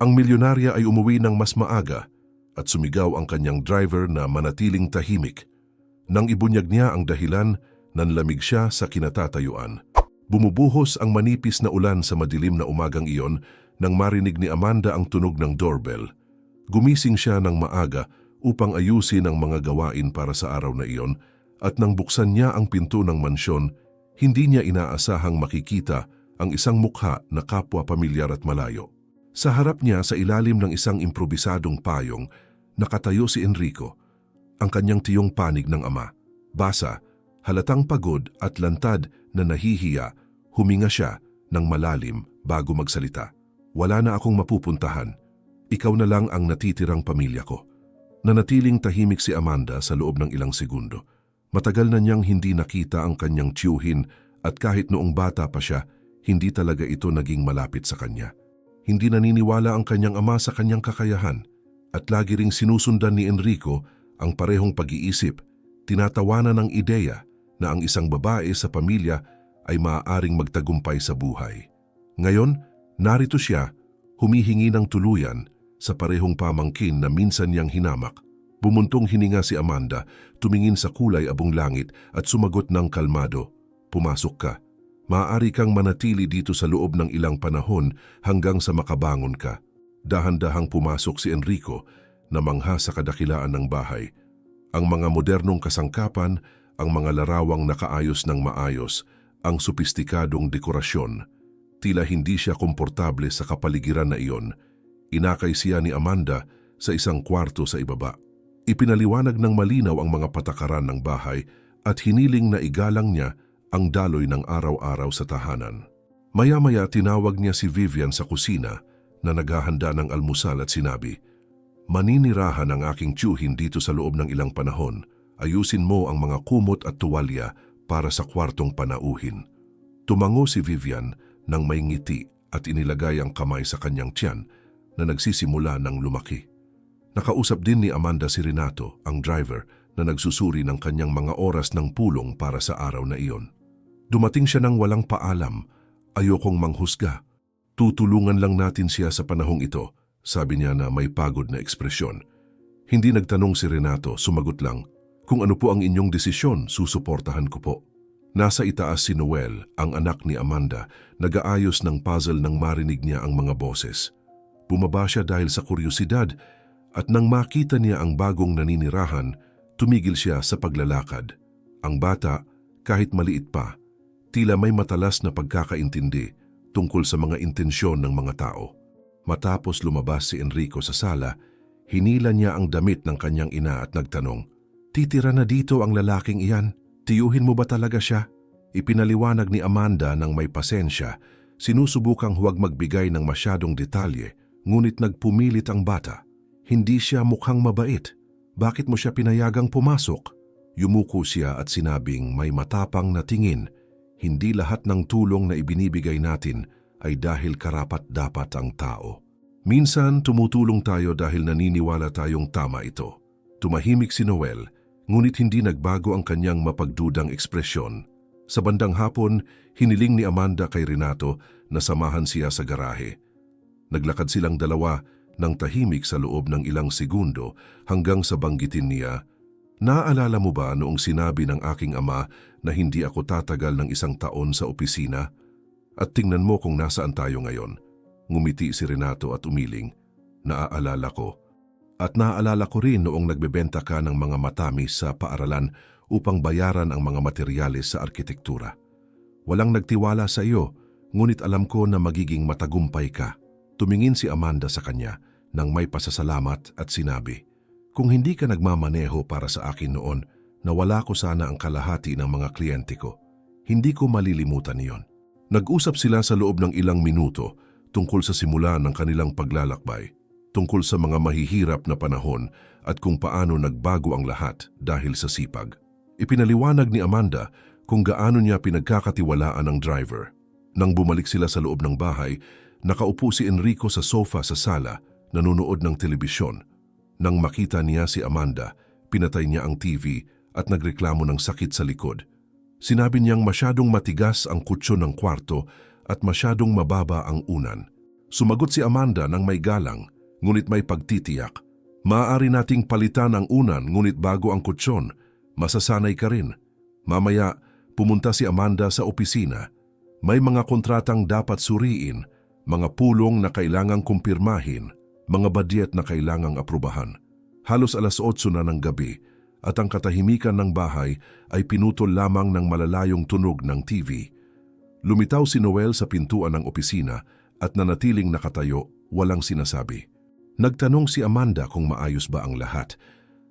Ang milyonarya ay umuwi ng mas maaga at sumigaw ang kanyang driver na manatiling tahimik. Nang ibunyag niya ang dahilan, nanlamig siya sa kinatatayuan. Bumubuhos ang manipis na ulan sa madilim na umagang iyon nang marinig ni Amanda ang tunog ng doorbell. Gumising siya ng maaga upang ayusin ang mga gawain para sa araw na iyon at nang buksan niya ang pinto ng mansyon, hindi niya inaasahang makikita ang isang mukha na kapwa pamilyar at malayo. Sa harap niya sa ilalim ng isang improbisadong payong, nakatayo si Enrico, ang kanyang tiyong panig ng ama. Basa, halatang pagod at lantad na nahihiya, huminga siya ng malalim bago magsalita. Wala na akong mapupuntahan. Ikaw na lang ang natitirang pamilya ko. Nanatiling tahimik si Amanda sa loob ng ilang segundo. Matagal na niyang hindi nakita ang kanyang tiyuhin at kahit noong bata pa siya, hindi talaga ito naging malapit sa kanya. Hindi naniniwala ang kanyang ama sa kanyang kakayahan at lagi ring sinusundan ni Enrico ang parehong pag-iisip, tinatawanan ng ideya na ang isang babae sa pamilya ay maaaring magtagumpay sa buhay. Ngayon, narito siya, humihingi ng tuluyan sa parehong pamangkin na minsan niyang hinamak. Bumuntong hininga si Amanda, tumingin sa kulay abong langit at sumagot ng kalmado, "Pumasok ka. Maaari kang manatili dito sa loob ng ilang panahon hanggang sa makabangon ka." Dahan-dahang pumasok si Enrico, namangha sa kadakilaan ng bahay. Ang mga modernong kasangkapan, ang mga larawang nakaayos ng maayos, ang sopistikadong dekorasyon. Tila hindi siya komportable sa kapaligiran na iyon. Inakay siya ni Amanda sa isang kwarto sa ibaba. Ipinaliwanag ng malinaw ang mga patakaran ng bahay at hiniling na igalang niya ang daloy ng araw-araw sa tahanan. Maya-maya tinawag niya si Vivian sa kusina na naghahanda ng almusal at sinabi, "Maninirahan ang aking tiyuhin dito sa loob ng ilang panahon. Ayusin mo ang mga kumot at tuwalya para sa kwartong panauhin." Tumango si Vivian nang may ngiti at inilagay ang kamay sa kanyang tiyan na nagsisimula ng lumaki. Nakausap din ni Amanda si Renato, ang driver, na nagsusuri ng kanyang mga oras ng pulong para sa araw na iyon. Dumating siya ng walang paalam. "Ayokong manghusga. Tutulungan lang natin siya sa panahong ito," sabi niya na may pagod na ekspresyon. Hindi nagtanong si Renato, sumagot lang, "Kung ano po ang inyong desisyon, susuportahan ko po." Nasa itaas si Noel, ang anak ni Amanda, nag-aayos ng puzzle nang marinig niya ang mga boses. Bumaba siya dahil sa kuryosidad at nang makita niya ang bagong naninirahan, tumigil siya sa paglalakad. Ang bata, kahit maliit pa, tila may matalas na pagkakaintindi tungkol sa mga intensyon ng mga tao. Matapos lumabas si Enrico sa sala, hinila niya ang damit ng kanyang ina at nagtanong, "Titira na dito ang lalaking iyan? Tiyuhin mo ba talaga siya?" Ipinaliwanag ni Amanda ng may pasensya, sinusubukang huwag magbigay ng masyadong detalye, ngunit nagpumilit ang bata. "Hindi siya mukhang mabait. Bakit mo siya pinayagang pumasok?" Yumuko siya at sinabing may matapang na tingin, "Hindi lahat ng tulong na ibinibigay natin ay dahil karapat-dapat ang tao. Minsan tumutulong tayo dahil naniniwala tayong tama ito." Tumahimik si Noel, ngunit hindi nagbago ang kanyang mapagdudang ekspresyon. Sa bandang hapon, hiniling ni Amanda kay Renato na samahan siya sa garahe. Naglakad silang dalawa ng tahimik sa loob ng ilang segundo hanggang sa banggitin niya, "Naaalala mo ba noong sinabi ng aking ama na hindi ako tatagal ng 1 taon sa opisina? At tingnan mo kung nasaan tayo ngayon." Ngumiti si Renato at umiling, "Naaalala ko. At naaalala ko rin noong nagbebenta ka ng mga matamis sa paaralan upang bayaran ang mga materyales sa arkitektura. Walang nagtiwala sa iyo, ngunit alam ko na magiging matagumpay ka." Tumingin si Amanda sa kanya nang may pasasalamat at sinabi, "Kung hindi ka nagmamaneho para sa akin noon, nawala ko sana ang kalahati ng mga kliyente ko. Hindi ko malilimutan iyon." Nag-usap sila sa loob ng ilang minuto tungkol sa simula ng kanilang paglalakbay, tungkol sa mga mahihirap na panahon at kung paano nagbago ang lahat dahil sa sipag. Ipinaliwanag ni Amanda kung gaano niya pinagkakatiwalaan ang driver. Nang bumalik sila sa loob ng bahay, nakaupo si Enrico sa sofa sa sala, nanunood ng telebisyon. Nang makita niya si Amanda, pinatay niya ang TV at nagreklamo ng sakit sa likod. Sinabi niyang masyadong matigas ang kutsyon ng kwarto at masyadong mababa ang unan. Sumagot si Amanda ng may galang, ngunit may pagtitiyak. Maaari nating palitan ang unan ngunit bago ang kutsyon, masasanay ka rin. Mamaya, pumunta si Amanda sa opisina. May mga kontratang dapat suriin, mga pulong na kailangang kumpirmahin, mga badyet na kailangang aprubahan. Halos 8:00 na ng gabi at ang katahimikan ng bahay ay pinutol lamang ng malalayong tunog ng TV. Lumitaw si Noel sa pintuan ng opisina at nanatiling nakatayo, walang sinasabi. Nagtanong si Amanda kung maayos ba ang lahat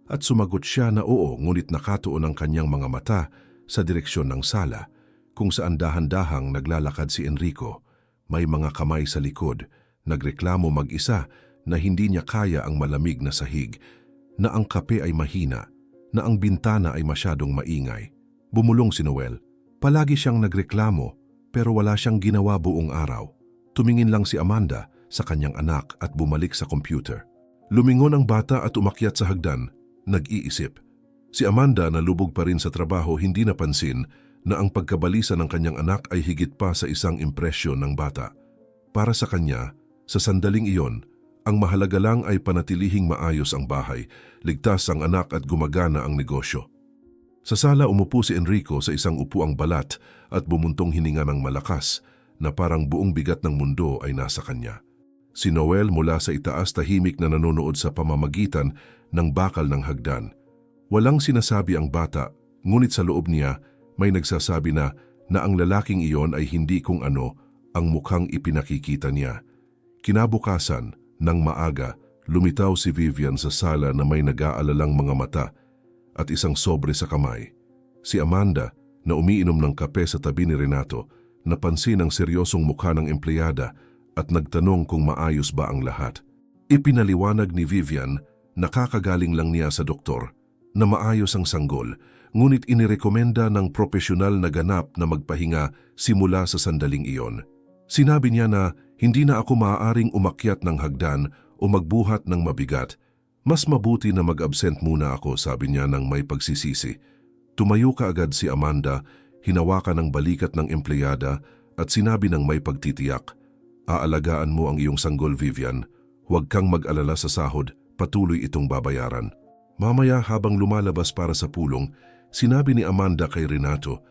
at sumagot siya na oo, ngunit nakatuon ang kanyang mga mata sa direksyon ng sala kung saan dahan-dahang naglalakad si Enrico. May mga kamay sa likod, nagreklamo mag-isa na hindi niya kaya ang malamig na sahig, na ang kape ay mahina, na ang bintana ay masyadong maingay. Bumulong si Noel. Palagi siyang nagreklamo pero wala siyang ginawa buong araw. Tumingin lang si Amanda sa kanyang anak at bumalik sa computer. Lumingon ang bata at umakyat sa hagdan, nag-iisip. Si Amanda na lubog pa rin sa trabaho hindi napansin na ang pagkabalisa ng kanyang anak ay higit pa sa isang impresyon ng bata. Para sa kanya, sa sandaling iyon, ang mahalaga lang ay panatilihing maayos ang bahay, ligtas ang anak at gumagana ang negosyo. Sa sala umupo si Enrico sa isang upuang balat at bumuntong hininga ng malakas na parang buong bigat ng mundo ay nasa kanya. Si Noel mula sa itaas tahimik na nanonood sa pamamagitan ng bakal ng hagdan. Walang sinasabi ang bata, ngunit sa loob niya may nagsasabi na ang lalaking iyon ay hindi kung ano ang mukhang ipinakikita niya. Kinabukasan, nang maaga, lumitaw si Vivian sa sala na may nag-aalalang mga mata at isang sobre sa kamay. Si Amanda, na umiinom ng kape sa tabi ni Renato, napansin ang seryosong mukha ng empleyada at nagtanong kung maayos ba ang lahat. Ipinaliwanag ni Vivian, nakakagaling lang niya sa doktor, na maayos ang sanggol, ngunit inirekomenda ng propesyonal na ganap na magpahinga simula sa sandaling iyon. Sinabi niya na hindi na ako maaaring umakyat ng hagdan o magbuhat ng mabigat. Mas mabuti na mag-absent muna ako, sabi niya ng may pagsisisi. Tumayo kaagad si Amanda, hinawakan ng balikat ng empleyada at sinabi ng may pagtitiyak, "Aalagaan mo ang iyong sanggol, Vivian. Huwag kang mag-alala sa sahod, patuloy itong babayaran." Mamaya habang lumalabas para sa pulong, sinabi ni Amanda kay Renato,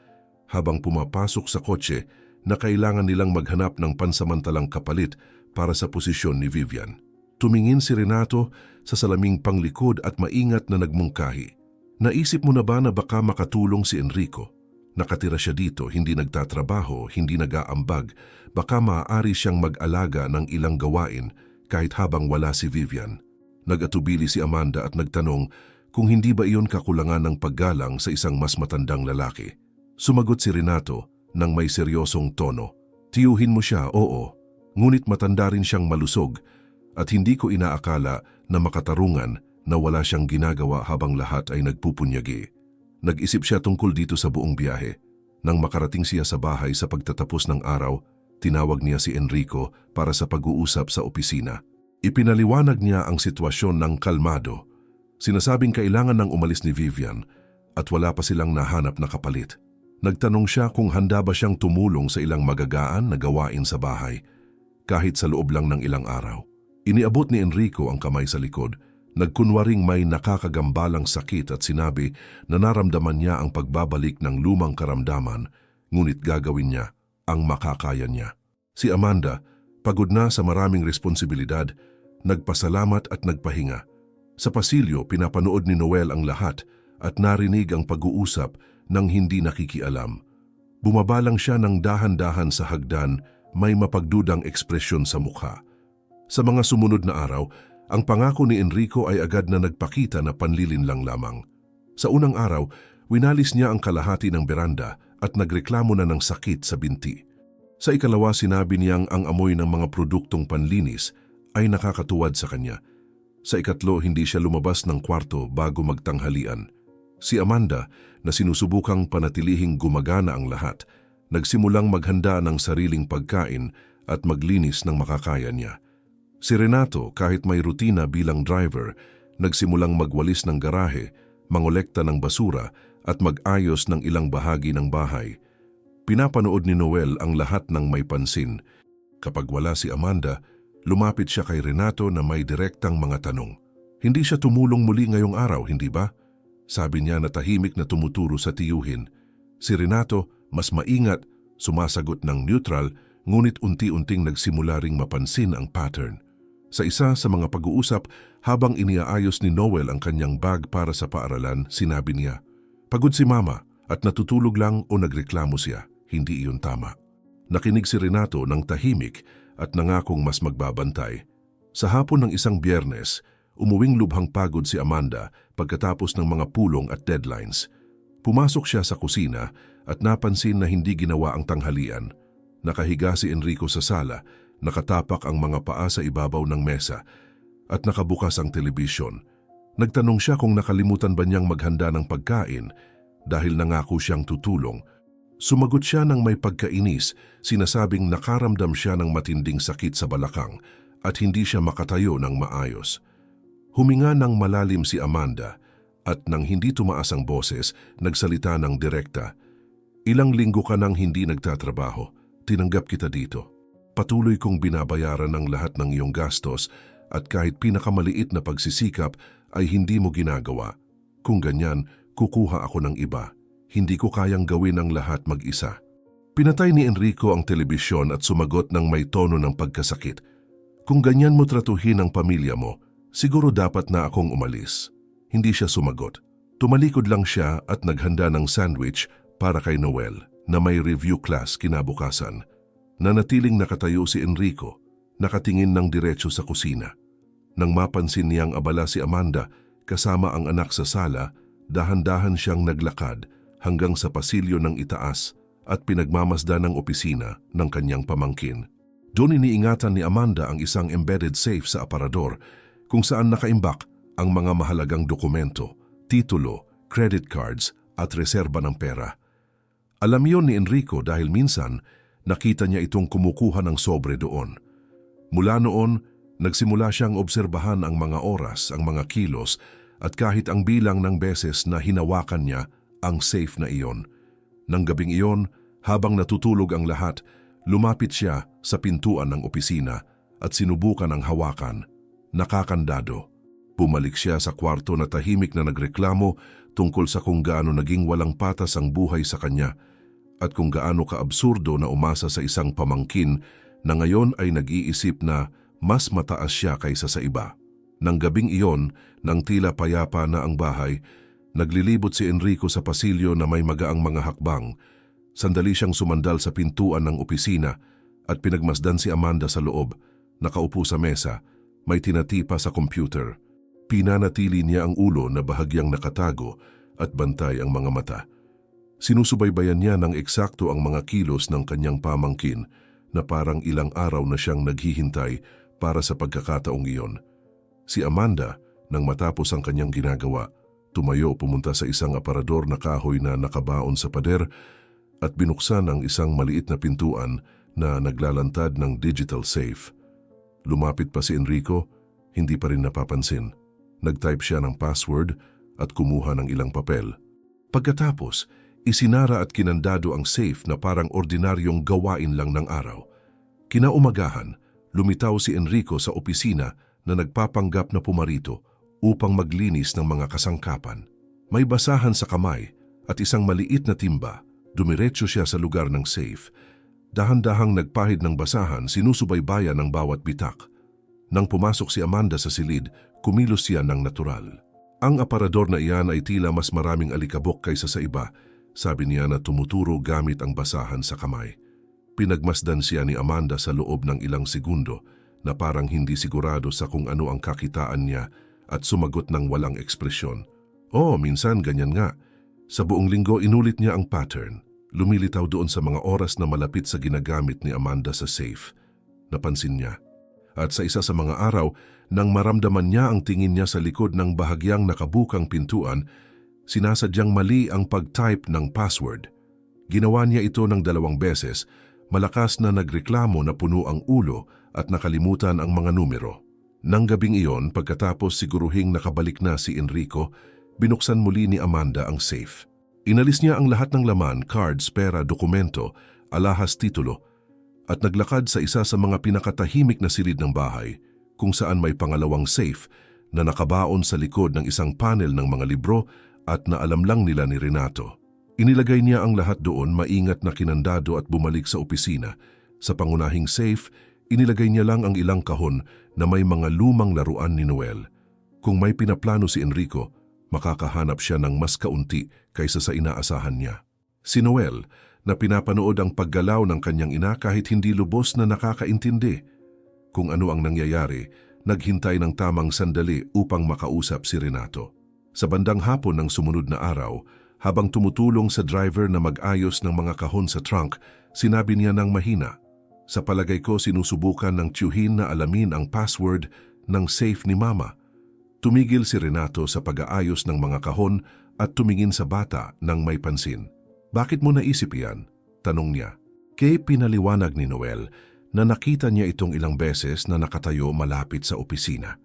habang pumapasok sa kotse, na kailangan nilang maghanap ng pansamantalang kapalit para sa posisyon ni Vivian. Tumingin si Renato sa salaming panglikod at maingat na nagmungkahi. Naisip mo na ba na baka makatulong si Enrico? Nakatira siya dito, hindi nagtatrabaho, hindi nag-aambag. Baka maaari siyang mag-alaga ng ilang gawain kahit habang wala si Vivian. Nag-atubili si Amanda at nagtanong kung hindi ba iyon kakulangan ng paggalang sa isang mas matandang lalaki. Sumagot si Renato ng may seryosong tono. Tiyuhin mo siya, oo. Ngunit matanda rin siyang malusog at hindi ko inaakala na makatarungan na wala siyang ginagawa habang lahat ay nagpupunyagi. Nag-isip siya tungkol dito sa buong biyahe. Nang makarating siya sa bahay sa pagtatapos ng araw, tinawag niya si Enrico para sa pag-uusap sa opisina. Ipinaliwanag niya ang sitwasyon ng kalmado. Sinasabing kailangan nang umalis ni Vivian at wala pa silang nahanap na kapalit. Nagtanong siya kung handa ba siyang tumulong sa ilang magagaan na gawain sa bahay, kahit sa loob lang ng ilang araw. Iniabot ni Enrico ang kamay sa likod, nagkunwaring may nakakagambalang sakit at sinabi na naramdaman niya ang pagbabalik ng lumang karamdaman, ngunit gagawin niya ang makakaya niya. Si Amanda, pagod na sa maraming responsibilidad, nagpasalamat at nagpahinga. Sa pasilyo, pinapanood ni Noel ang lahat at narinig ang pag-uusap nang hindi nakikialam. Bumaba lang siya ng dahan-dahan sa hagdan, may mapagdudang ekspresyon sa mukha. Sa mga sumunod na araw, ang pangako ni Enrico ay agad na nagpakita na panlilinlang lamang. Sa unang araw, winalis niya ang kalahati ng beranda at nagreklamo na ng sakit sa binti. Sa ikalawa, sinabi niyang ang amoy ng mga produktong panlinis ay nakakatuwad sa kanya. Sa ikatlo, hindi siya lumabas ng kwarto bago magtanghalian. Si Amanda, na sinusubukang panatilihing gumagana ang lahat, nagsimulang maghanda ng sariling pagkain at maglinis ng makakaya niya. Si Renato, kahit may rutina bilang driver, nagsimulang magwalis ng garahe, mangolekta ng basura at mag-ayos ng ilang bahagi ng bahay. Pinapanood ni Noel ang lahat ng may pansin. Kapag wala si Amanda, Lumapit siya kay Renato na may direktang mga tanong. Hindi siya tumulong muli ngayong araw, hindi ba? Sabi niya na tahimik na tumuturo sa tiyuhin. Si Renato, mas maingat, sumasagot ng neutral, ngunit unti-unting nagsimula ring mapansin ang pattern. Sa isa sa mga pag-uusap, habang iniaayos ni Noel ang kanyang bag para sa paaralan, sinabi niya, "Pagod si Mama at natutulog lang o nagreklamo siya, hindi iyon tama." Nakinig si Renato ng tahimik at nangakong mas magbabantay. Sa hapon ng isang Biyernes, umuwing lubhang pagod si Amanda pagkatapos ng mga pulong at deadlines. Pumasok siya sa kusina at napansin na hindi ginawa ang tanghalian. Nakahiga si Enrico sa sala, nakatapak ang mga paa sa ibabaw ng mesa at nakabukas ang telebisyon. Nagtanong siya kung nakalimutan ba niyang maghanda ng pagkain dahil nangako siyang tutulong. Sumagot siya ng may pagkainis, sinasabing nakaramdam siya ng matinding sakit sa balakang at hindi siya makatayo ng maayos. Huminga ng malalim si Amanda at nang hindi tumaas ang boses, nagsalita ng direkta, "Ilang linggo ka nang hindi nagtatrabaho, tinanggap kita dito. Patuloy kong binabayaran ang lahat ng iyong gastos at kahit pinakamaliit na pagsisikap ay hindi mo ginagawa. Kung ganyan, kukuha ako ng iba. Hindi ko kayang gawin ang lahat mag-isa." Pinatay ni Enrico ang telebisyon at sumagot ng may tono ng pagkasakit. "Kung ganyan mo tratuhin ang pamilya mo, siguro dapat na akong umalis." Hindi siya sumagot. Tumalikod lang siya at naghanda ng sandwich para kay Noel na may review class kinabukasan. Nanatiling nakatayo si Enrico, nakatingin ng diretso sa kusina. Nang mapansin niyang abala si Amanda kasama ang anak sa sala, dahan-dahan siyang naglakad hanggang sa pasilyo ng itaas at pinagmamasdan ng opisina ng kanyang pamangkin. Doon iniingatan ni Amanda ang isang embedded safe sa aparador kung saan nakaimbak ang mga mahalagang dokumento, titulo, credit cards at reserba ng pera. Alam yon ni Enrico dahil minsan nakita niya itong kumukuha ng sobre doon. Mula noon, nagsimula siyang obserbahan ang mga oras, ang mga kilos at kahit ang bilang ng beses na hinawakan niya ang safe na iyon. Nang gabing iyon, habang natutulog ang lahat, lumapit siya sa pintuan ng opisina at sinubukan ang hawakan. Nakakandado. Bumalik siya sa kwarto na tahimik na nagreklamo tungkol sa kung gaano naging walang patas ang buhay sa kanya at kung gaano kaabsurdo na umasa sa isang pamangkin na ngayon ay nag-iisip na mas mataas siya kaysa sa iba. Nang gabing iyon, nang tila payapa na ang bahay, naglilibot si Enrico sa pasilyo na may magaang mga hakbang. Sandali siyang sumandal sa pintuan ng opisina at pinagmasdan si Amanda sa loob. Nakaupo sa mesa, may tinatipa sa computer. Pinanatili niya ang ulo na bahagyang nakatago at bantay ang mga mata. Sinusubaybayan niya ng eksakto ang mga kilos ng kanyang pamangkin na parang ilang araw na siyang naghihintay para sa pagkakataong iyon. Si Amanda, nang matapos ang kanyang ginagawa, tumayo pumunta sa isang aparador na kahoy na nakabaon sa pader at binuksan ang isang maliit na pintuan na naglalantad ng digital safe. Lumapit pa si Enrico, hindi pa rin napapansin. Nag-type siya ng password at kumuha ng ilang papel. Pagkatapos, isinara at kinandado ang safe na parang ordinaryong gawain lang ng araw. Kinaumagahan, lumitaw si Enrico sa opisina na nagpapanggap na pumarito upang maglinis ng mga kasangkapan. May basahan sa kamay at isang maliit na timba. Dumiretso siya sa lugar ng safe. Dahan-dahang nagpahid ng basahan, sinusubaybayan ng bawat bitak. Nang pumasok si Amanda sa silid, kumilos siya ng natural. Ang aparador na iyan ay tila mas maraming alikabok kaysa sa iba, sabi niya na tumuturo gamit ang basahan sa kamay. Pinagmasdan siya ni Amanda sa loob ng ilang segundo na parang hindi sigurado sa kung ano ang kakitaan niya at sumagot ng walang ekspresyon. "Oh, minsan ganyan nga." Sa buong linggo inulit niya ang pattern. Lumilitaw doon sa mga oras na malapit sa ginagamit ni Amanda sa safe. Napansin niya. At sa isa sa mga araw, nang maramdaman niya ang tingin niya sa likod ng bahagyang nakabukang pintuan, sinasadyang mali ang pag-type ng password. Ginawa niya ito ng 2 beses, malakas na nagreklamo na puno ang ulo at nakalimutan ang mga numero. Nang gabing iyon, pagkatapos siguruhing nakabalik na si Enrico, binuksan muli ni Amanda ang safe. Inalis niya ang lahat ng laman, cards, pera, dokumento, alahas titulo. at naglakad sa isa sa mga pinakatahimik na silid ng bahay kung saan may pangalawang safe na nakabaon sa likod ng isang panel ng mga libro at naalam lang nila ni Renato. Inilagay niya ang lahat doon maingat na kinandado at bumalik sa opisina. Sa pangunahing safe, inilagay niya lang ang ilang kahon na may mga lumang laruan ni Noel. Kung may pinaplano si Enrico, makakahanap siya ng mas kaunti kaysa sa inaasahan niya. Si Noel, na pinapanood ang paggalaw ng kanyang ina kahit hindi lubos na nakakaintindi. Kung ano ang nangyayari, naghintay ng tamang sandali upang makausap si Renato. Sa bandang hapon ng sumunod na araw, habang tumutulong sa driver na mag-ayos ng mga kahon sa trunk, sinabi niya ng mahina, "Sa palagay ko sinusubukan ng tiyuhin na alamin ang password ng safe ni Mama." Tumigil si Renato sa pag-aayos ng mga kahon at tumingin sa bata nang may pansin. "Bakit mo naisip iyan?" tanong niya. Kay pinaliwanag ni Noel na nakita niya itong ilang beses na nakatayo malapit sa opisina.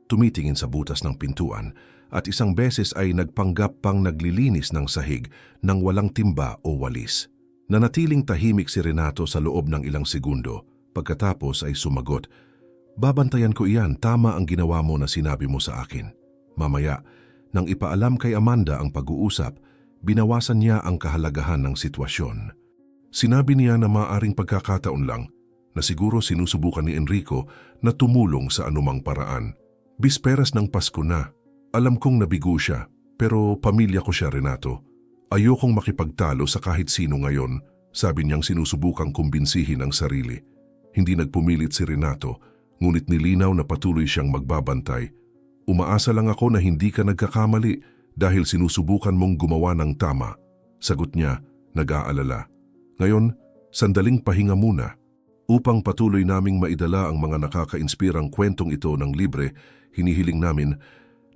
Tumitingin sa butas ng pintuan at isang beses ay nagpanggap pang naglilinis ng sahig nang walang timba o walis. Nanatiling tahimik si Renato sa loob ng ilang segundo. Pagkatapos ay sumagot, "Babantayan ko iyan, tama ang ginawa mo na sinabi mo sa akin." Mamaya, nang ipaalam kay Amanda ang pag-uusap, binawasan niya ang kahalagahan ng sitwasyon. Sinabi niya na maaaring pagkakataon lang na siguro sinusubukan ni Enrico na tumulong sa anumang paraan. Bisperas ng Pasko na. Alam kong nabigo siya, pero pamilya ko siya, Renato. Ayokong makipagtalo sa kahit sino ngayon, sabi niyang sinusubukang kumbinsihin ang sarili. Hindi nagpumilit si Renato, ngunit nilinaw na patuloy siyang magbabantay. "Umaasa lang ako na hindi ka nagkakamali dahil sinusubukan mong gumawa ng tama." Sagot niya, nag-aalala. "Ngayon, sandaling pahinga muna. Upang patuloy naming maidala ang mga nakaka-inspirang kwentong ito ng libre, hinihiling namin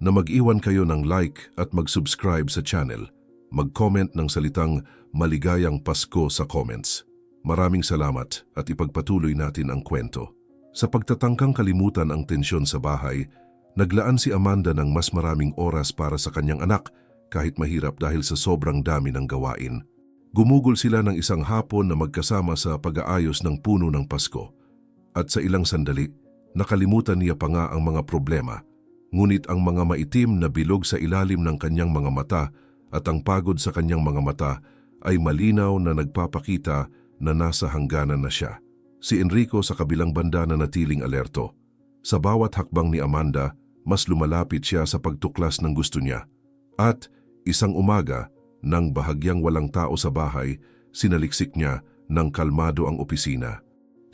na mag-iwan kayo ng like at mag-subscribe sa channel. Mag-comment ng salitang maligayang Pasko sa comments. Maraming salamat at ipagpatuloy natin ang kwento." Sa pagtatangkang kalimutan ang tensyon sa bahay, naglaan si Amanda ng mas maraming oras para sa kanyang anak kahit mahirap dahil sa sobrang dami ng gawain. Gumugol sila ng isang hapon na magkasama sa pag-aayos ng puno ng Pasko. At sa ilang sandali, nakalimutan niya pa nga ang mga problema. Ngunit ang mga maitim na bilog sa ilalim ng kanyang mga mata at ang pagod sa kanyang mga mata ay malinaw na nagpapakita na nasa hangganan na siya. Si Enrico sa kabilang banda na natiling alerto. Sa bawat hakbang ni Amanda, mas lumalapit siya sa pagtuklas ng gusto niya. At isang umaga, nang bahagyang walang tao sa bahay, sinaliksik niya ng kalmado ang opisina.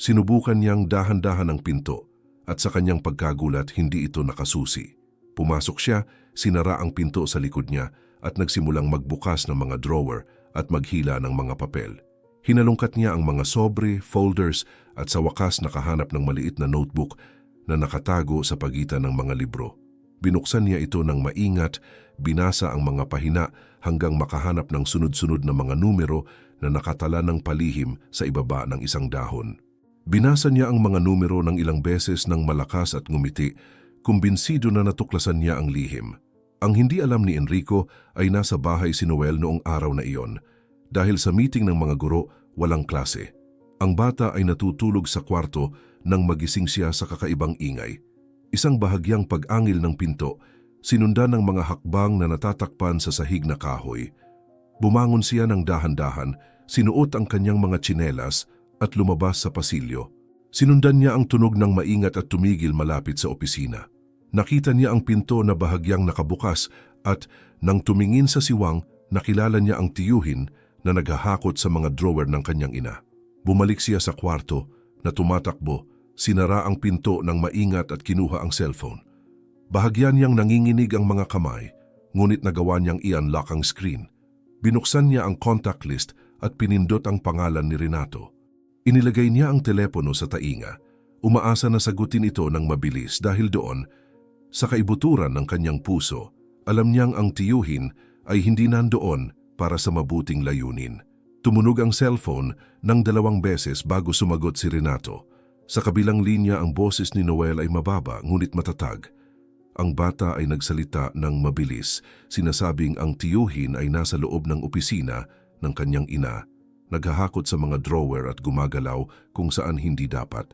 Sinubukan niyang dahan-dahan ang pinto at sa kanyang pagkagulat hindi ito nakasusi. Pumasok siya, sinara ang pinto sa likod niya at nagsimulang magbukas ng mga drawer at maghila ng mga papel. Hinalungkat niya ang mga sobre, folders at sa wakas nakahanap ng maliit na notebook na nakatago sa pagitan ng mga libro. Binuksan niya ito ng maingat, binasa ang mga pahina hanggang makahanap ng sunod-sunod na mga numero na nakatala ng palihim sa ibaba ng isang dahon. Binasa niya ang mga numero ng ilang beses ng malakas at ngumiti, kumbinsido na natuklasan niya ang lihim. Ang hindi alam ni Enrico ay nasa bahay si Noel noong araw na iyon. Dahil sa meeting ng mga guro, walang klase. Ang bata ay natutulog sa kwarto nang magising siya sa kakaibang ingay. Isang bahagyang pag-angil ng pinto, sinundan ng mga hakbang na natatakpan sa sahig na kahoy. Bumangon siya ng dahan-dahan, sinuot ang kanyang mga tsinelas at lumabas sa pasilyo. Sinundan niya ang tunog ng maingat at tumigil malapit sa opisina. Nakita niya ang pinto na bahagyang nakabukas at nang tumingin sa siwang, nakilala niya ang tiyuhin na naghahakot sa mga drawer ng kanyang ina. Bumalik siya sa kwarto na tumatakbo, sinara ang pinto ng maingat at kinuha ang cellphone. Bahagyan niyang nanginginig ang mga kamay, ngunit nagawa niyang i-unlock ang screen. Binuksan niya ang contact list at pinindot ang pangalan ni Renato. Inilagay niya ang telepono sa tainga. Umaasa na sagutin ito ng mabilis dahil doon, sa kaibuturan ng kanyang puso, alam niyang ang tiyuhin ay hindi nandoon para sa mabuting layunin. Tumunog ang cellphone ng 2 beses bago sumagot si Renato. Sa kabilang linya ang boses ni Noel ay mababa ngunit matatag. Ang bata ay nagsalita ng mabilis, sinasabing ang tiyuhin ay nasa loob ng opisina ng kanyang ina naghahakot sa mga drawer at gumagalaw kung saan hindi dapat.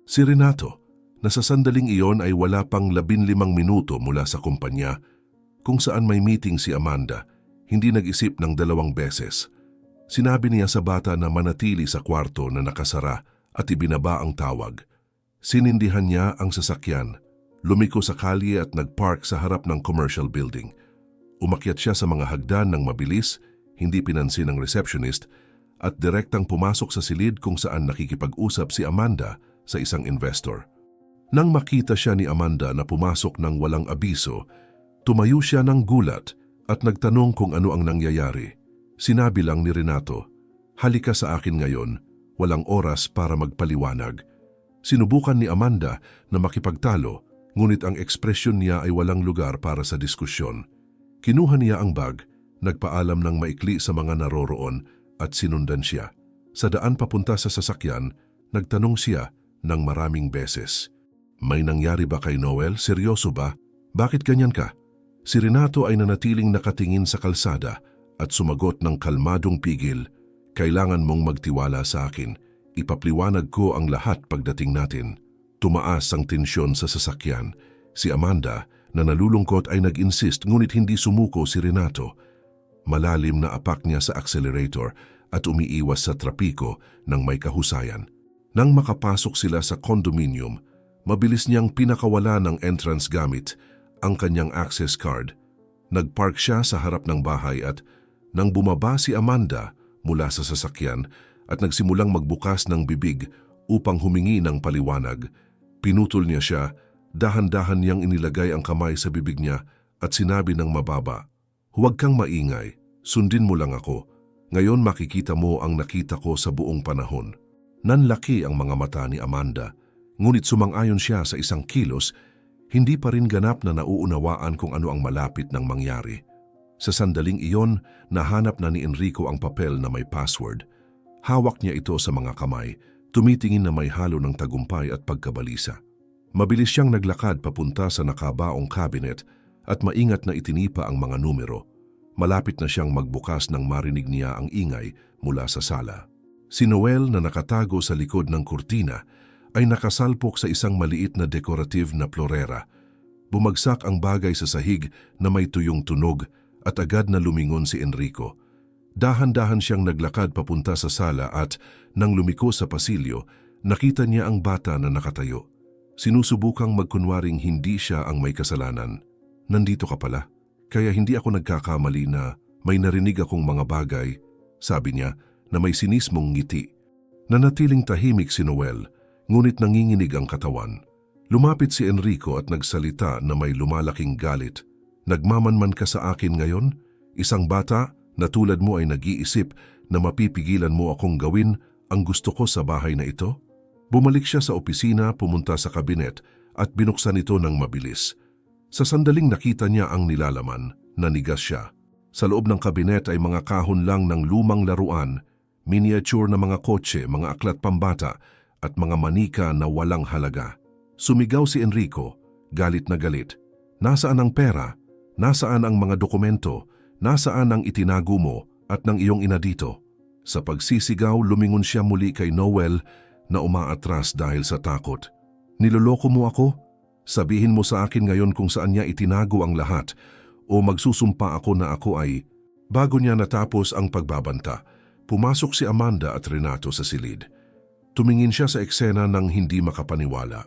Si Renato, na sa sandaling iyon ay wala pang 15 minuto mula sa kumpanya, kung saan may meeting si Amanda, hindi nag-isip ng 2 beses. Sinabi niya sa bata na manatili sa kwarto na nakasara at ibinaba ang tawag. Sinindihan niya ang sasakyan, lumiko sa kalye at nagpark sa harap ng commercial building. Umakyat siya sa mga hagdan ng mabilis, hindi pinansin ng receptionist, at direktang pumasok sa silid kung saan nakikipag-usap si Amanda sa isang investor. Nang makita siya ni Amanda na pumasok ng walang abiso, tumayo siya ng gulat at nagtanong kung ano ang nangyayari. Sinabi lang ni Renato, "Halika sa akin ngayon, walang oras para magpaliwanag." Sinubukan ni Amanda na makipagtalo, ngunit ang ekspresyon niya ay walang lugar para sa diskusyon. Kinuha niya ang bag, nagpaalam ng maikli sa mga naroroon at sinundan siya. Sa daan papunta sa sasakyan, nagtanong siya ng maraming beses. "May nangyari ba kay Noel? Seryoso ba? Bakit ganyan ka?" Si Renato ay nanatiling nakatingin sa kalsada at sumagot ng kalmadong pigil, "Kailangan mong magtiwala sa akin. Ipapliwanag ko ang lahat pagdating natin." Tumaas ang tensyon sa sasakyan. Si Amanda, na nalulungkot, ay nag-insist ngunit hindi sumuko si Renato. Malalim na apak niya sa accelerator at umiiwas sa trapiko ng may kahusayan. Nang makapasok sila sa condominium, mabilis niyang pinakawala ng entrance gamit ang kanyang access card. Nagpark siya sa harap ng bahay at nang bumaba si Amanda mula sa sasakyan at nagsimulang magbukas ng bibig upang humingi ng paliwanag, pinutol niya siya, dahan-dahan niyang inilagay ang kamay sa bibig niya at sinabi ng mababa, "Huwag kang maingay, sundin mo lang ako. Ngayon makikita mo ang nakita ko sa buong panahon." Nanlaki ang mga mata ni Amanda, ngunit sumang-ayon siya sa isang kilos, hindi pa rin ganap na nauunawaan kung ano ang malapit ng mangyari. Sa sandaling iyon, nahanap na ni Enrico ang papel na may password. Hawak niya ito sa mga kamay, tumitingin na may halo ng tagumpay at pagkabalisa. Mabilis siyang naglakad papunta sa nakabaong cabinet at maingat na itinipa ang mga numero. Malapit na siyang magbukas nang marinig niya ang ingay mula sa sala. Si Noel na nakatago sa likod ng kurtina ay nakasalpok sa isang maliit na decorative na florera. Bumagsak ang bagay sa sahig na may tuyong tunog at agad na lumingon si Enrico. Dahan-dahan siyang naglakad papunta sa sala at nang lumiko sa pasilyo, nakita niya ang bata na nakatayo. Sinusubukang magkunwaring hindi siya ang may kasalanan. "Nandito ka pala. Kaya hindi ako nagkakamali na may narinig akong mga bagay," sabi niya na may sinismong ngiti. Nanatiling tahimik si Noel, ngunit nanginginig ang katawan. Lumapit si Enrico at nagsalita na may lumalaking galit. "Nagmamanman ka sa akin ngayon? Isang bata na tulad mo ay nag-iisip na mapipigilan mo akong gawin ang gusto ko sa bahay na ito?" Bumalik siya sa opisina, pumunta sa kabinet at binuksan ito ng mabilis. Sa sandaling nakita niya ang nilalaman, nanigas siya. Sa loob ng kabinet ay mga kahon lang ng lumang laruan, miniature na mga kotse, mga aklat pambata at mga manika na walang halaga. Sumigaw si Enrico, galit na galit. "Nasaan ang pera? Nasaan ang mga dokumento? Nasaan ang itinago mo at ng iyong ina dito?" Sa pagsisigaw, lumingon siya muli kay Noel na umaatras dahil sa takot. "Niloloko mo ako? Sabihin mo sa akin ngayon kung saan niya itinago ang lahat o magsusumpa ako na ako ay..." Bago niya natapos ang pagbabanta, pumasok si Amanda at Renato sa silid. Tumingin siya sa eksena ng hindi makapaniwala.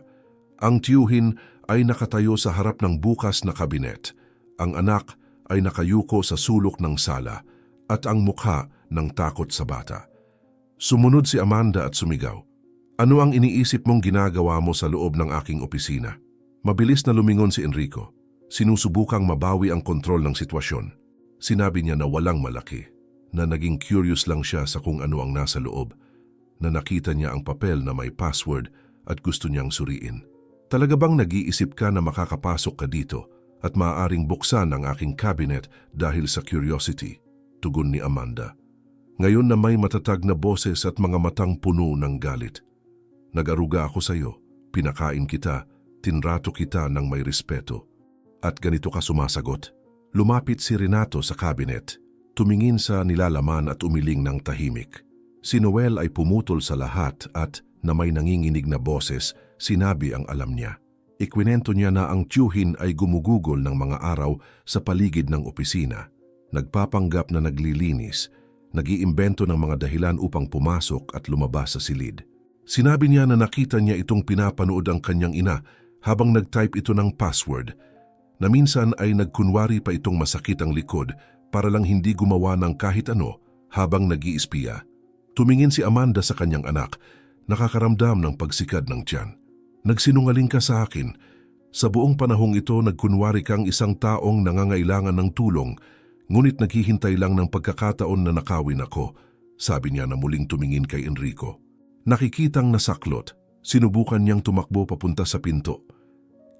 Ang tiyuhin ay nakatayo sa harap ng bukas na kabinet. Ang anak ay nakayuko sa sulok ng sala at ang mukha ng takot sa bata. Sumunod si Amanda at sumigaw, "Ano ang iniisip mong ginagawa mo sa loob ng aking opisina?" Mabilis na lumingon si Enrico. Sinusubukang mabawi ang kontrol ng sitwasyon. Sinabi niya na walang malaki, na naging curious lang siya sa kung ano ang nasa loob, na nakita niya ang papel na may password at gusto niyang suriin. "Talaga bang nag-iisip ka na makakapasok ka dito at maaaring buksan ang aking cabinet dahil sa curiosity?" Tugon ni Amanda. Ngayon na may matatag na boses at mga matang puno ng galit. "Nag-aruga ako sa iyo, pinakain kita, tinrato kita ng may respeto. At ganito ka sumasagot?" Lumapit si Renato sa cabinet, tumingin sa nilalaman at umiling ng tahimik. Si Noel ay pumutol sa lahat at na may nanginginig na boses, sinabi ang alam niya. Ikwinento niya na ang tiyuhin ay gumugugol ng mga araw sa paligid ng opisina. Nagpapanggap na naglilinis, nag-iimbento ng mga dahilan upang pumasok at lumabas sa silid. Sinabi niya na nakita niya itong pinapanood ang kanyang ina habang nag-type ito ng password, na minsan ay nagkunwari pa itong masakit ang likod para lang hindi gumawa ng kahit ano habang nag-iispiya. Tumingin si Amanda sa kanyang anak, nakakaramdam ng pagsikad ng tiyan. Nagsinungaling ka sa akin. Sa buong panahong ito, nagkunwari kang isang taong nangangailangan ng tulong, ngunit naghihintay lang ng pagkakataon na nakawin ako, sabi niya na muling tumingin kay Enrico. Nakikitang nasaklot, sinubukan niyang tumakbo papunta sa pinto.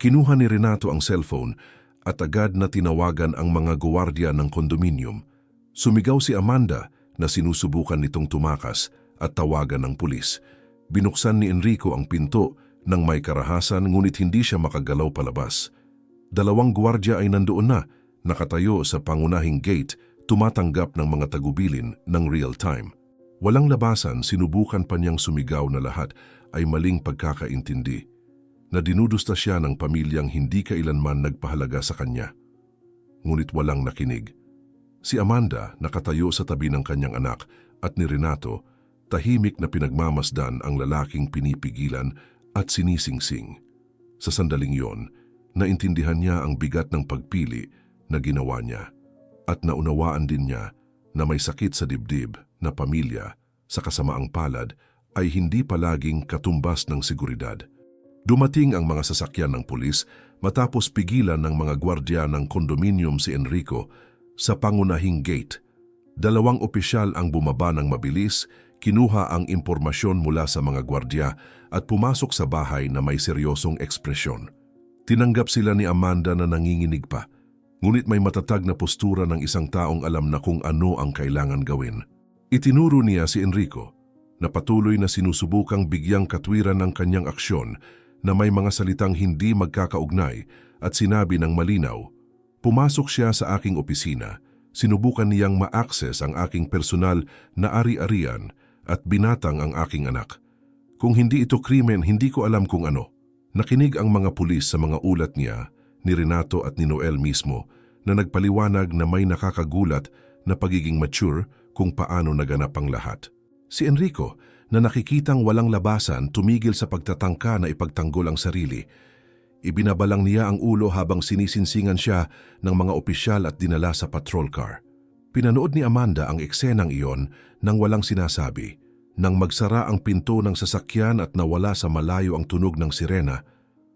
Kinuha ni Renato ang cellphone at agad na tinawagan ang mga guwardiya ng kondominium. Sumigaw si Amanda na sinusubukan nitong tumakas at tawagan ng pulis. Binuksan ni Enrico ang pinto nang may karahasan ngunit hindi siya makagalaw palabas. 2 guwardiya ay nandoon na, nakatayo sa pangunahing gate, tumatanggap ng mga tagubilin ng real time. Walang labasan, sinubukan pa niyang sumigaw na lahat ay maling pagkakaintindi, na dinudusta siya ng pamilyang hindi kailanman nagpahalaga sa kanya. Ngunit walang nakinig. Si Amanda nakatayo sa tabi ng kanyang anak at ni Renato, tahimik na pinagmamasdan ang lalaking pinipigilan at sinisingsing. Sa sandaling yon, naintindihan niya ang bigat ng pagpili na ginawa niya at naunawaan din niya na may sakit sa dibdib na pamilya sa kasamaang palad ay hindi palaging katumbas ng seguridad. Dumating ang mga sasakyan ng pulis matapos pigilan ng mga gwardiya ng kondominium si Enrico sa pangunahing gate. 2 opisyal ang bumaba ng mabilis, kinuha ang impormasyon mula sa mga gwardiya at pumasok sa bahay na may seryosong ekspresyon. Tinanggap sila ni Amanda na nanginginig pa, ngunit may matatag na postura ng isang taong alam na kung ano ang kailangan gawin. Itinuro niya si Enrico na patuloy na sinusubukang bigyang katwiran ng kanyang aksyon na may mga salitang hindi magkakaugnay at sinabi ng malinaw, pumasok siya sa aking opisina, sinubukan niyang ma-access ang aking personal na ari-arian at binatang ang aking anak. Kung hindi ito krimen, hindi ko alam kung ano. Nakinig ang mga pulis sa mga ulat niya, ni Renato at ni Noel mismo, na nagpaliwanag na may nakakagulat na pagiging mature kung paano naganap ang lahat. Si Enrico, na nakikitang walang labasan, tumigil sa pagtatangka na ipagtanggol ang sarili. Ibinabalang niya ang ulo habang sinisinsingan siya ng mga opisyal at dinala sa patrol car. Pinanood ni Amanda ang eksenang iyon nang walang sinasabi. Nang magsara ang pinto ng sasakyan at nawala sa malayo ang tunog ng sirena,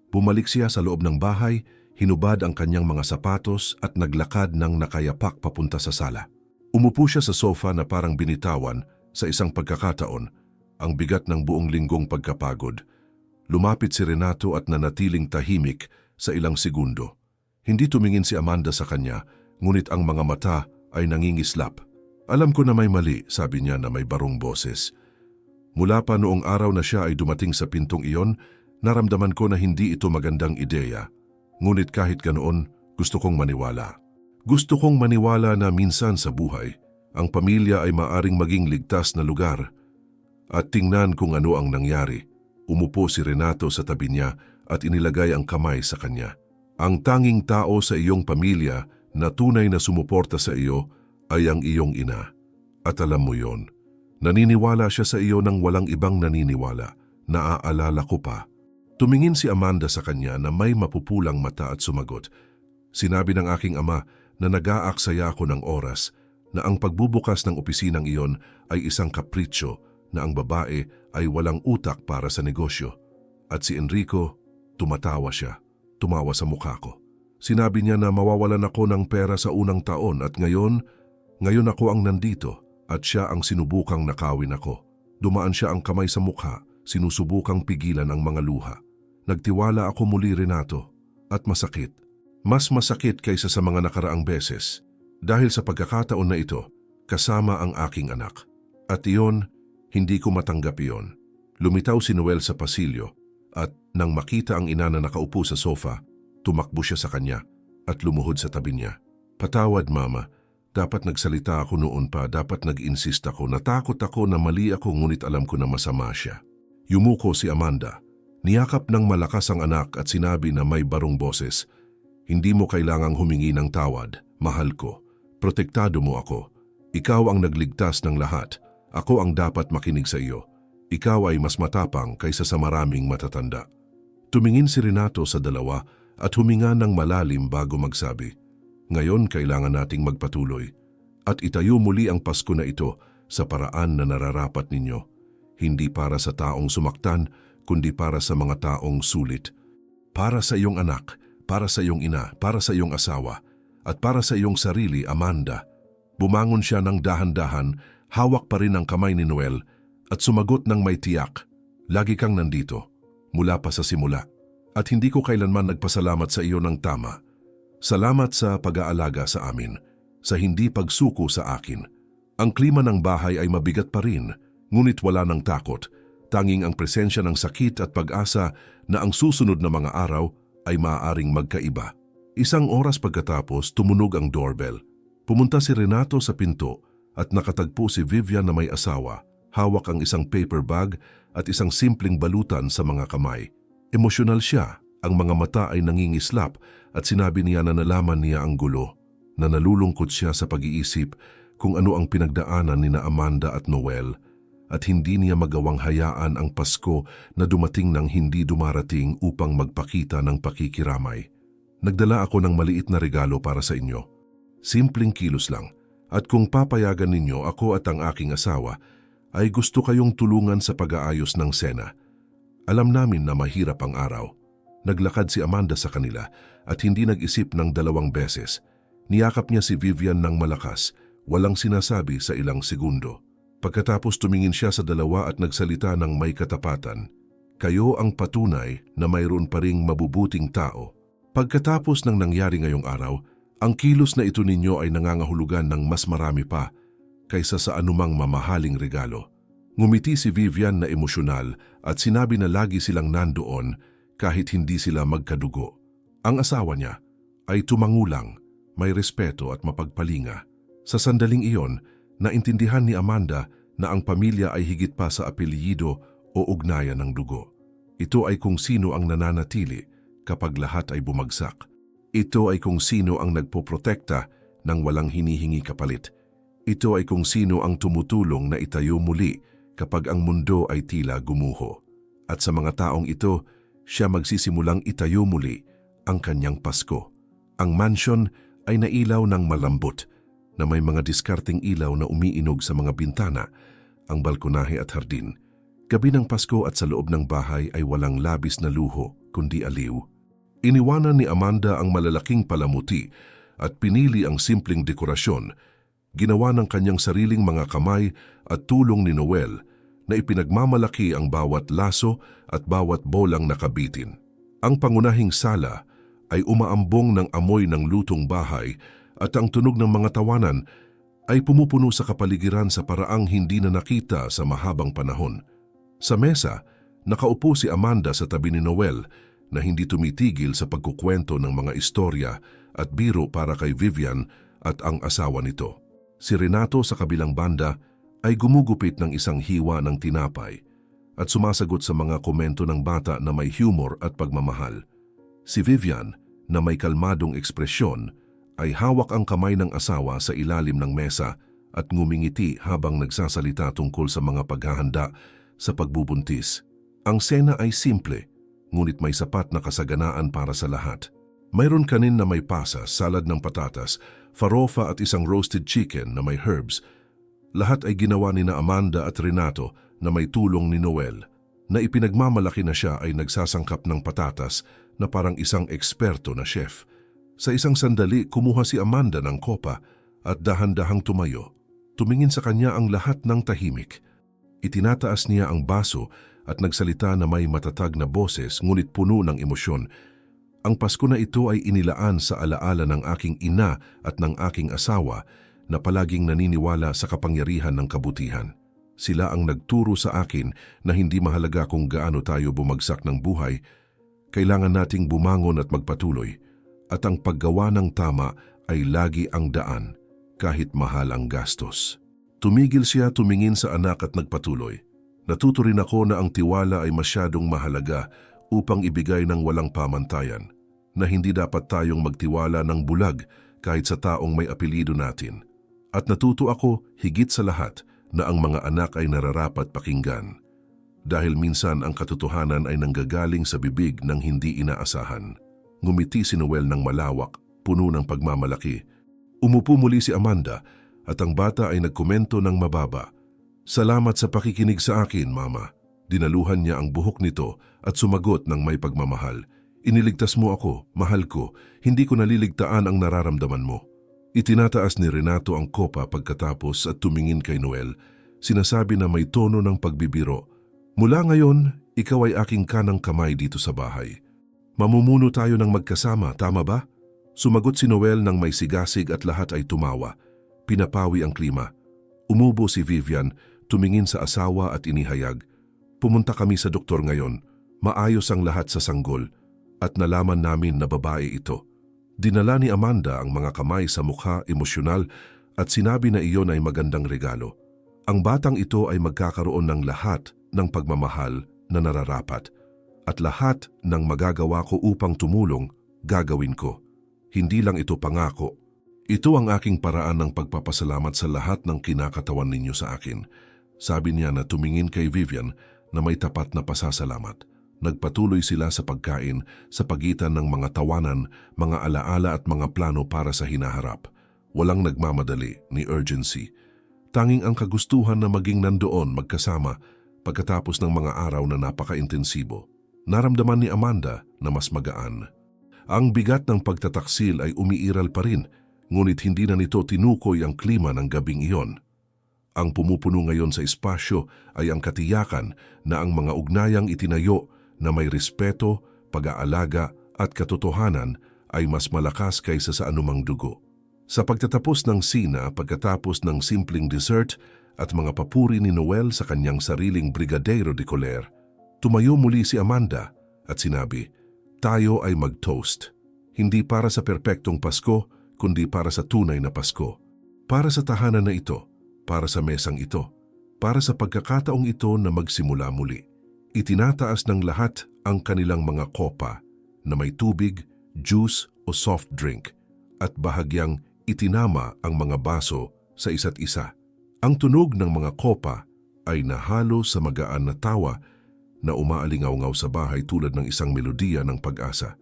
bumalik siya sa loob ng bahay, hinubad ang kanyang mga sapatos at naglakad ng nakayapak papunta sa sala. Umupo siya sa sofa na parang binitawan sa isang pagkakataon, ang bigat ng buong linggong pagkapagod. Lumapit si Renato at nanatiling tahimik sa ilang segundo. Hindi tumingin si Amanda sa kanya, ngunit ang mga mata ay nangingislap. Alam ko na may mali, sabi niya na may barong boses. Mula pa noong araw na siya ay dumating sa pintong iyon, naramdaman ko na hindi ito magandang ideya. Ngunit kahit ganoon, gusto kong maniwala. Gusto kong maniwala na minsan sa buhay, ang pamilya ay maaring maging ligtas na lugar. At tingnan kung ano ang nangyari. Umupo si Renato sa tabi niya at inilagay ang kamay sa kanya. Ang tanging tao sa iyong pamilya na tunay na sumuporta sa iyo ay ang iyong ina. At alam mo yon, naniniwala siya sa iyo nang walang ibang naniniwala. Naaalala ko pa. Tumingin si Amanda sa kanya na may mapupulang mata at sumagot. Sinabi ng aking ama na nag-aaksaya ako ng oras na ang pagbubukas ng opisinang iyon ay isang kapritsyo na ang babae ay walang utak para sa negosyo. At si Enrico, tumatawa siya, tumawa sa mukha ko. Sinabi niya na mawawalan ako ng pera sa unang taon at ngayon ako ang nandito at siya ang sinubukang nakawin ako. Dumaan siya ang kamay sa mukha, sinusubukang pigilan ang mga luha. Nagtiwala ako muli, Renato, at masakit. Mas masakit kaysa sa mga nakaraang beses dahil sa pagkakataon na ito, kasama ang aking anak. At iyon, hindi ko matanggap iyon. Lumitaw si Noel sa pasilyo at nang makita ang ina na nakaupo sa sofa, tumakbo siya sa kanya at lumuhod sa tabi niya. Patawad, Mama. Dapat nagsalita ako noon pa, dapat nag-insist ako. Natakot ako na mali ako ngunit alam ko na masama siya. Yumuko si Amanda. Niyakap ng malakas ang anak at sinabi na may barong boses, "Hindi mo kailangang humingi ng tawad. Mahal ko. Protektado mo ako. Ikaw ang nagligtas ng lahat. Ako ang dapat makinig sa iyo. Ikaw ay mas matapang kaysa sa maraming matatanda." Tumingin si Renato sa dalawa at huminga ng malalim bago magsabi, "Ngayon kailangan nating magpatuloy at itayo muli ang Pasko na ito sa paraan na nararapat ninyo. Hindi para sa taong sumaktan, kundi para sa mga taong sulit. Para sa iyong anak, para sa iyong ina, para sa iyong asawa, at para sa iyong sarili, Amanda." Bumangon siya ng dahan-dahan, hawak pa rin ang kamay ni Noel, at sumagot ng may tiyak, "Lagi kang nandito, mula pa sa simula. At hindi ko kailanman nagpasalamat sa iyo ng tama. Salamat sa pag-aalaga sa amin, sa hindi pagsuko sa akin." Ang klima ng bahay ay mabigat pa rin, ngunit wala ng takot. Tanging ang presensya ng sakit at pag-asa na ang susunod na mga araw ay maaaring magkaiba. Isang oras pagkatapos, tumunog ang doorbell. Pumunta si Renato sa pinto at nakatagpo si Vivian na may asawa, hawak ang isang paper bag at isang simpleng balutan sa mga kamay. Emosyonal siya, ang mga mata ay nangingislap at sinabi niya na nalaman niya ang gulo, na nalulungkot siya sa pag-iisip kung ano ang pinagdaanan ni na Amanda at Noel at hindi niya magawang hayaan ang Pasko na dumating nang hindi dumarating upang magpakita ng pakikiramay. "Nagdala ako ng maliit na regalo para sa inyo. Simpleng kilos lang, at kung papayagan ninyo ako at ang aking asawa, ay gusto kayong tulungan sa pag-aayos ng sena. Alam namin na mahirap ang araw." Naglakad si Amanda sa kanila at hindi nag-isip ng 2 beses. Niyakap niya si Vivian ng malakas, walang sinasabi sa ilang segundo. Pagkatapos tumingin siya sa dalawa at nagsalita ng may katapatan, "Kayo ang patunay na mayroon pa ring mabubuting tao." Pagkatapos ng nangyari ngayong araw, ang kilos na ito ninyo ay nangangahulugan ng mas marami pa kaysa sa anumang mamahaling regalo. Ngumiti si Vivian na emosyonal at sinabi na lagi silang nandoon kahit hindi sila magkadugo. Ang asawa niya ay tumangulang, may respeto at mapagpalinga. Sa sandaling iyon, naintindihan ni Amanda na ang pamilya ay higit pa sa apelyido o ugnayan ng dugo. Ito ay kung sino ang nananatili kapag lahat ay bumagsak. Ito ay kung sino ang nagpoprotekta ng walang hinihingi kapalit. Ito ay kung sino ang tumutulong na itayo muli kapag ang mundo ay tila gumuho. At sa mga taong ito, siya magsisimulang itayo muli ang kanyang Pasko. Ang mansion ay nailaw ng malambot na may mga diskarteng ilaw na umiinog sa mga bintana, ang balkonahe at hardin. Gabi ng Pasko at sa loob ng bahay ay walang labis na luho kundi aliw. Iniwanan ni Amanda ang malalaking palamuti at pinili ang simpleng dekorasyon. Ginawa ng kanyang sariling mga kamay at tulong ni Noel na ipinagmamalaki ang bawat laso at bawat bolang nakabitin. Ang pangunahing sala ay umaambong ng amoy ng lutong bahay at ang tunog ng mga tawanan ay pumupuno sa kapaligiran sa paraang hindi na nakita sa mahabang panahon. Sa mesa, nakaupo si Amanda sa tabi ni Noel na hindi tumitigil sa pagkukwento ng mga istorya at biro para kay Vivian at ang asawa nito. Si Renato sa kabilang banda ay gumugupit ng isang hiwa ng tinapay at sumasagot sa mga komento ng bata na may humor at pagmamahal. Si Vivian, na may kalmadong ekspresyon, ay hawak ang kamay ng asawa sa ilalim ng mesa at ngumingiti habang nagsasalita tungkol sa mga paghahanda sa pagbubuntis. Ang sena ay simple, ngunit may sapat na kasaganaan para sa lahat. Mayroon kanin na may pasas, salad ng patatas, farofa at isang roasted chicken na may herbs. Lahat ay ginawa ni na Amanda at Renato na may tulong ni Noel, na ipinagmamalaki na siya ay nagsasangkap ng patatas na parang isang eksperto na chef. Sa isang sandali, kumuha si Amanda ng kopa at dahan-dahang tumayo. Tumingin sa kanya ang lahat ng tahimik. Itinataas niya ang baso at nagsalita na may matatag na boses ngunit puno ng emosyon. Ang Pasko na ito ay inilaan sa alaala ng aking ina at ng aking asawa na palaging naniniwala sa kapangyarihan ng kabutihan. Sila ang nagturo sa akin na hindi mahalaga kung gaano tayo bumagsak ng buhay, kailangan nating bumangon at magpatuloy, at ang paggawa ng tama ay lagi ang daan. kahit mahal ang gastos. Tumigil siya, tumingin sa anak at nagpatuloy. Natuto rin ako na ang tiwala ay masyadong mahalaga upang ibigay ng walang pamantayan, na hindi dapat tayong magtiwala ng bulag kahit sa taong may apelyido natin. At natuto ako higit sa lahat na ang mga anak ay nararapat pakinggan. Dahil minsan ang katotohanan ay nanggagaling sa bibig ng hindi inaasahan. Ngumiti si Noel ng malawak, puno ng pagmamalaki. Umupo muli si Amanda at ang bata ay nagkomento ng mababa. "Salamat sa pakikinig sa akin, Mama." Dinaluhan niya ang buhok nito at sumagot ng may pagmamahal. "Iniligtas mo ako, mahal ko. Hindi ko naliligtaan ang nararamdaman mo." Itinataas ni Renato ang kopa pagkatapos at tumingin kay Noel. Sinasabi na may tono ng pagbibiro, "Mula ngayon, ikaw ay aking kanang kamay dito sa bahay. Mamumuno tayo ng magkasama, tama ba?" Sumagot si Noel ng may sigasig at lahat ay tumawa. Pinapawi ang klima. Umubo si Vivian, tumingin sa asawa at inihayag, "Pumunta kami sa doktor ngayon. Maayos ang lahat sa sanggol." At nalaman namin na babae ito. Dinala ni Amanda ang mga kamay sa mukha, emosyonal, at sinabi na iyon ay magandang regalo. Ang batang ito ay magkakaroon ng lahat ng pagmamahal na nararapat. At lahat ng magagawa ko upang tumulong, gagawin ko. Hindi lang ito pangako. Ito ang aking paraan ng pagpapasalamat sa lahat ng kinakatawan ninyo sa akin. Sabi niya na tumingin kay Vivian na may tapat na pasasalamat. Nagpatuloy sila sa pagkain sa pagitan ng mga tawanan, mga alaala at mga plano para sa hinaharap. Walang nagmamadali ni urgency. Tanging ang kagustuhan na maging nandoon magkasama pagkatapos ng mga araw na napaka-intensibo. Naramdaman ni Amanda na mas magaan. Ang bigat ng pagtataksil ay umiiral pa rin, ngunit hindi na nito tinukoy ang klima ng gabing iyon. Ang pumupuno ngayon sa espasyo ay ang katiyakan na ang mga ugnayang itinayo na may respeto, pag-aalaga at katotohanan ay mas malakas kaysa sa anumang dugo. Sa pagtatapos ng sina, pagkatapos ng simpleng dessert at mga papuri ni Noel sa kanyang sariling Brigadeiro de Coler, tumayo muli si Amanda at sinabi, "Tayo ay mag-toast. Hindi para sa perpektong Pasko, kundi para sa tunay na Pasko. Para sa tahanan na ito, para sa mesang ito, para sa pagkakataong ito na magsimula muli." Itinataas ng lahat ang kanilang mga kopa na may tubig, juice o soft drink at bahagyang itinama ang mga baso sa isa't isa. Ang tunog ng mga kopa ay nahalo sa magaan na tawa na umaalingaw-ngaw sa bahay tulad ng isang melodiya ng pag-asa.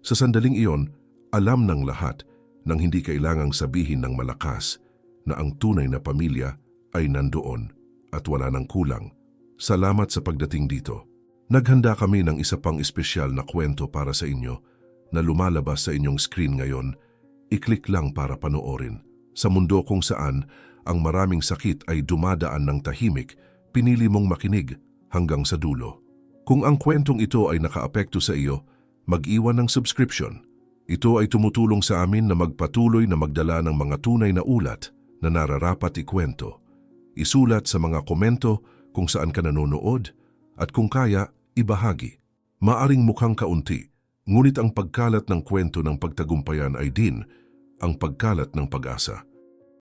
Sa sandaling iyon, alam ng lahat nang hindi kailangang sabihin ng malakas na ang tunay na pamilya ay nandoon at wala nang kulang. Salamat sa pagdating dito. Naghanda kami ng isa pang espesyal na kwento para sa inyo na lumalabas sa inyong screen ngayon. I-click lang para panoorin. Sa mundo kung saan ang maraming sakit ay dumadaan ng tahimik, pinili mong makinig hanggang sa dulo. Kung ang kwentong ito ay nakaapekto sa iyo, mag-iwan ng subscription. Ito ay tumutulong sa amin na magpatuloy na magdala ng mga tunay na ulat na nararapat ikwento. Isulat sa mga komento kung saan ka nanonood at kung kaya, ibahagi. Maaring mukhang kaunti, ngunit ang pagkalat ng kwento ng pagtagumpayan ay din ang pagkalat ng pag-asa.